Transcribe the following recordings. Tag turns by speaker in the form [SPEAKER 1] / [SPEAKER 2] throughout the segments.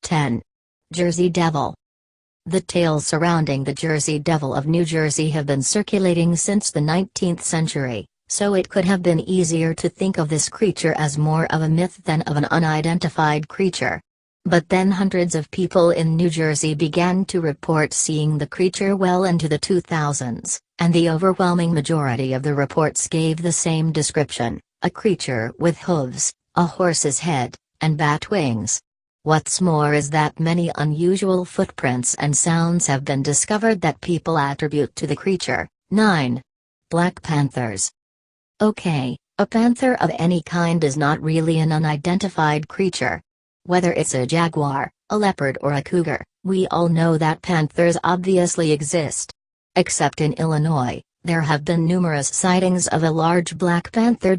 [SPEAKER 1] 10. Jersey Devil. The tales surrounding the Jersey Devil of New Jersey have been circulating since the 19th century, so it could have been easier to think of this creature as more of a myth than of an unidentified creature. But then hundreds of people in New Jersey began to report seeing the creature well into the 2000s, and the overwhelming majority of the reports gave the same description: a creature with hooves, a horse's head, and bat wings. What's more is that many unusual footprints and sounds have been discovered that people attribute to the creature. 9. Black Panthers. Okay, a panther of any kind is not really an unidentified creature. Whether it's a jaguar, a leopard or a cougar, we all know that panthers obviously exist. Except in Illinois, there have been numerous sightings of a large black panther.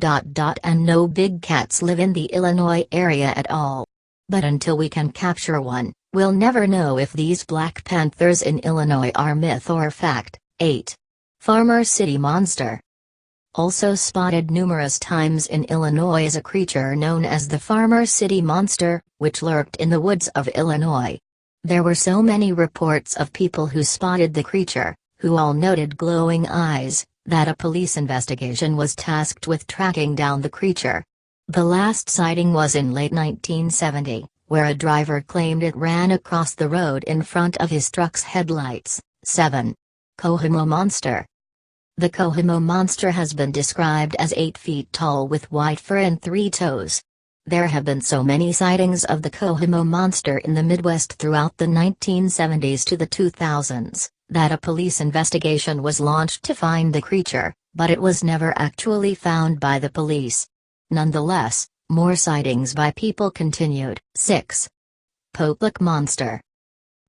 [SPEAKER 1] And no big cats live in the Illinois area at all. But until we can capture one, we'll never know if these black panthers in Illinois are myth or fact. 8. Farmer City Monster. Also spotted numerous times in Illinois is a creature known as the Farmer City Monster, which lurked in the woods of Illinois. There were so many reports of people who spotted the creature, who all noted glowing eyes, that a police investigation was tasked with tracking down the creature. The last sighting was in late 1970, where a driver claimed it ran across the road in front of his truck's headlights. 7. Kokomo Monster. The Kokomo Monster has been described as 8 feet tall with white fur and 3 toes. There have been so many sightings of the Kokomo Monster in the Midwest throughout the 1970s to the 2000s, that a police investigation was launched to find the creature, but it was never actually found by the police. Nonetheless, more sightings by people continued. 6. Poplik Monster.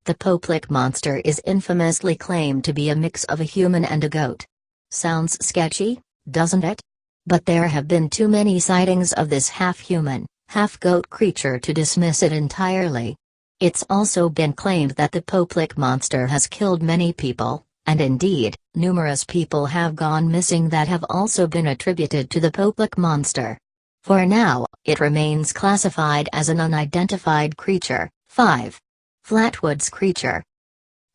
[SPEAKER 1] The Poplik Monster is infamously claimed to be a mix of a human and a goat. Sounds sketchy, doesn't it? But there have been too many sightings of this half-human, half-goat creature to dismiss it entirely. It's also been claimed that the Poplik Monster has killed many people, and indeed, numerous people have gone missing that have also been attributed to the Poplik Monster. For now, it remains classified as an unidentified creature. 5. Flatwoods Creature.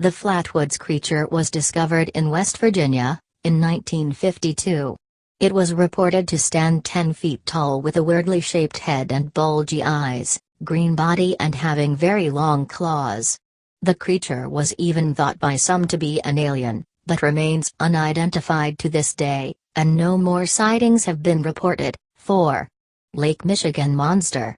[SPEAKER 1] The Flatwoods Creature was discovered in West Virginia, in 1952. It was reported to stand 10 feet tall with a weirdly shaped head and bulgy eyes, green body and having very long claws. The creature was even thought by some to be an alien, but remains unidentified to this day, and no more sightings have been reported. 4. Lake Michigan Monster.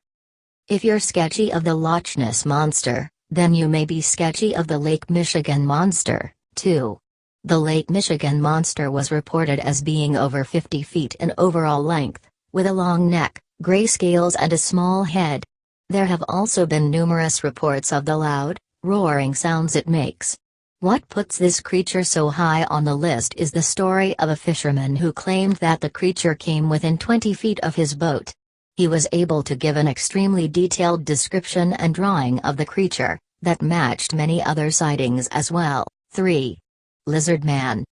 [SPEAKER 1] If you're sketchy of the Loch Ness Monster, then you may be sketchy of the Lake Michigan Monster, too. The Lake Michigan Monster was reported as being over 50 feet in overall length, with a long neck, gray scales and a small head. There have also been numerous reports of the loud, roaring sounds it makes. What puts this creature so high on the list is the story of a fisherman who claimed that the creature came within 20 feet of his boat. He was able to give an extremely detailed description and drawing of the creature, that matched many other sightings as well. 3. Lizard Man.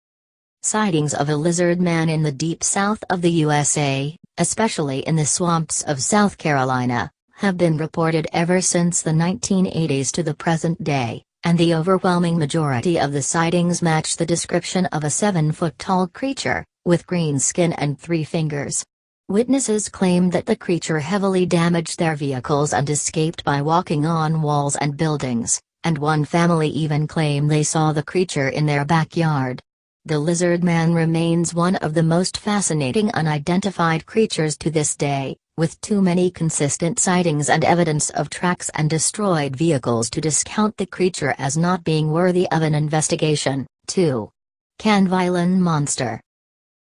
[SPEAKER 1] Sightings of a lizard man in the deep south of the USA, especially in the swamps of South Carolina, have been reported ever since the 1980s to the present day, and the overwhelming majority of the sightings match the description of a 7-foot-tall creature, with green skin and 3 fingers. Witnesses claim that the creature heavily damaged their vehicles and escaped by walking on walls and buildings, and one family even claimed they saw the creature in their backyard. The lizard man remains one of the most fascinating unidentified creatures to this day, with too many consistent sightings and evidence of tracks and destroyed vehicles to discount the creature as not being worthy of an investigation. 2. Canveyland Monster.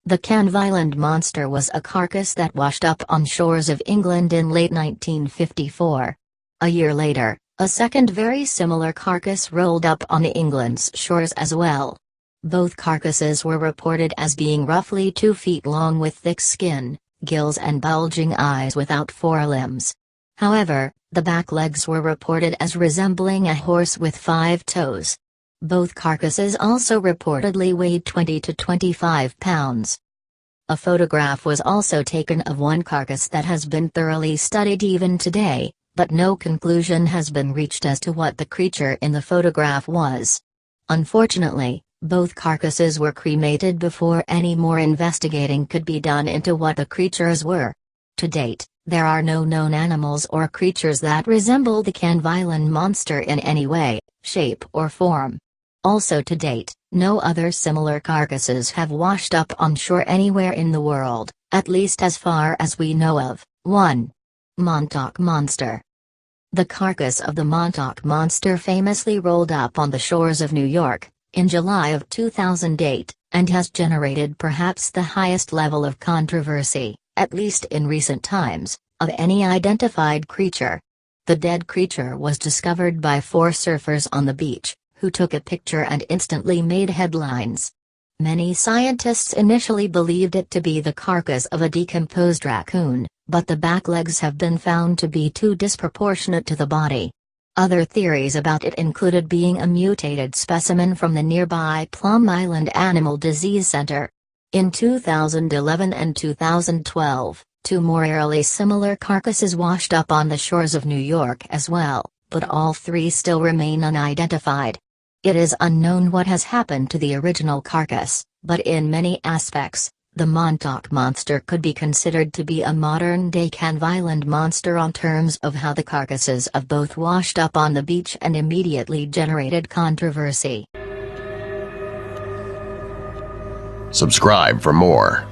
[SPEAKER 1] The Canveyland Monster was a carcass that washed up on shores of England in late 1954. A year later, a second very similar carcass rolled up on England's shores as well. Both carcasses were reported as being roughly 2 feet long with thick skin, gills and bulging eyes without forelimbs. However, the back legs were reported as resembling a horse with 5 toes. Both carcasses also reportedly weighed 20 to 25 pounds. A photograph was also taken of one carcass that has been thoroughly studied even today, but no conclusion has been reached as to what the creature in the photograph was. Unfortunately, both carcasses were cremated before any more investigating could be done into what the creatures were. To date, there are no known animals or creatures that resemble the Canvilan monster in any way, shape or form. Also to date, no other similar carcasses have washed up on shore anywhere in the world, at least as far as we know of. 1. Montauk Monster. The carcass of the Montauk Monster famously rolled up on the shores of New York, in July of 2008, and has generated perhaps the highest level of controversy, at least in recent times, of any identified creature. The dead creature was discovered by 4 surfers on the beach, who took a picture and instantly made headlines. Many scientists initially believed it to be the carcass of a decomposed raccoon, but the back legs have been found to be too disproportionate to the body. Other theories about it included being a mutated specimen from the nearby Plum Island Animal Disease Center. In 2011 and 2012, 2 more eerily similar carcasses washed up on the shores of New York as well, but all 3 still remain unidentified. It is unknown what has happened to the original carcass, but in many aspects, the Montauk Monster could be considered to be a modern-day Canviland monster on terms of how the carcasses of both washed up on the beach and immediately generated controversy.
[SPEAKER 2] Subscribe for more.